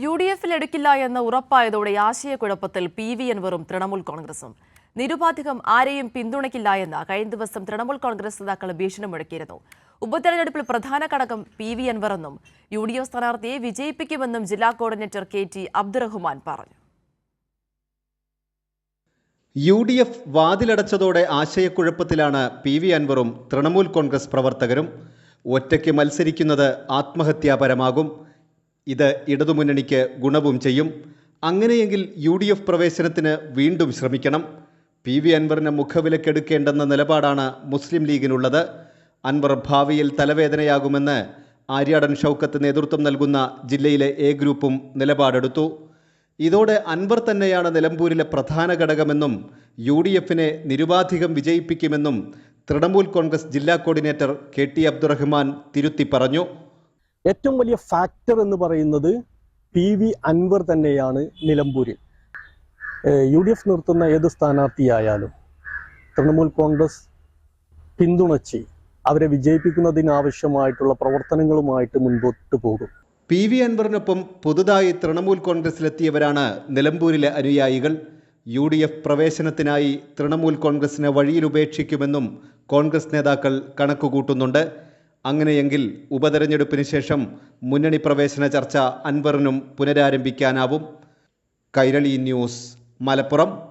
UDF-ൽ എടുക്കില്ല എന്ന് ഉറപ്പായതോടെ ആശയക്കുഴപ്പത്തിൽ PV അൻവറും തൃണമൂൽ കോൺഗ്രസും. നിരുപാധികം ആരെയും പിന്തുണയ്ക്കില്ല എന്ന് കഴിഞ്ഞ ദിവസം തൃണമൂൽ കോൺഗ്രസ് നേതാക്കൾ ഭീഷണി മുഴക്കിയിരുന്നു. ഉപതെരഞ്ഞെടുപ്പിൽ പ്രധാന ഘടകം PV അൻവർ എന്നും UDF സ്ഥാനാർത്ഥിയെ വിജയിപ്പിക്കുമെന്നും ജില്ലാ കോർഡിനേറ്റർ KT അബ്ദുറഹ്മാൻ പറഞ്ഞു. UDF വാതിലടച്ചതോടെ ആശയക്കുഴപ്പത്തിലാണ് PV അൻവറും തൃണമൂൽ കോൺഗ്രസ് പ്രവർത്തകരും. ഒറ്റയ്ക്ക് മത്സരിക്കുന്നത് ആത്മഹത്യാപരമാകും. ഇത് ഇടതുമുന്നണിക്ക് ഗുണവും ചെയ്യും. അങ്ങനെയെങ്കിൽ UDF പ്രവേശനത്തിന് വീണ്ടും ശ്രമിക്കണം. PV അൻവറിന് മുഖവിലക്കെടുക്കേണ്ടെന്ന നിലപാടാണ് മുസ്ലിം ലീഗിനുള്ളത്. അൻവർ ഭാവിയിൽ തലവേദനയാകുമെന്ന് ആര്യാടൻ ഷൗക്കത്ത് നേതൃത്വം നൽകുന്ന ജില്ലയിലെ A ഗ്രൂപ്പും നിലപാടെടുത്തു. ഇതോടെ അൻവർ തന്നെയാണ് നിലമ്പൂരിലെ പ്രധാന ഘടകമെന്നും UDF-നെ നിരുപാധികം വിജയിപ്പിക്കുമെന്നും തൃണമൂൽ കോൺഗ്രസ് ജില്ലാ കോർഡിനേറ്റർ KT അബ്ദുറഹ്മാൻ തിരുത്തി പറഞ്ഞു. ഏറ്റവും വലിയ ഫാക്ടർ എന്ന് പറയുന്നത് PV അൻവർ തന്നെയാണ് നിലമ്പൂരിൽ. UDF നിർത്തുന്ന ഏത് സ്ഥാനാർത്ഥിയായാലും തൃണമൂൽ കോൺഗ്രസ് പിന്തുണച്ച് അവരെ വിജയിപ്പിക്കുന്നതിനാവശ്യമായിട്ടുള്ള പ്രവർത്തനങ്ങളുമായിട്ട് മുൻപോട്ട് പോകും. PV അൻവറിനൊപ്പം പുതുതായി തൃണമൂൽ കോൺഗ്രസിലെത്തിയവരാണ് നിലമ്പൂരിലെ അനുയായികൾ. UDF പ്രവേശനത്തിനായി തൃണമൂൽ കോൺഗ്രസിനെ വഴിയിലുപേക്ഷിക്കുമെന്നും കോൺഗ്രസ് നേതാക്കൾ കണക്കുകൂട്ടുന്നുണ്ട്. അങ്ങനെയെങ്കിൽ ഉപതെരഞ്ഞെടുപ്പിന് ശേഷം മുന്നണി പ്രവേശന ചർച്ച അൻവറിനും പുനരാരംഭിക്കാനാവും. കൈരളി ന്യൂസ്, മലപ്പുറം.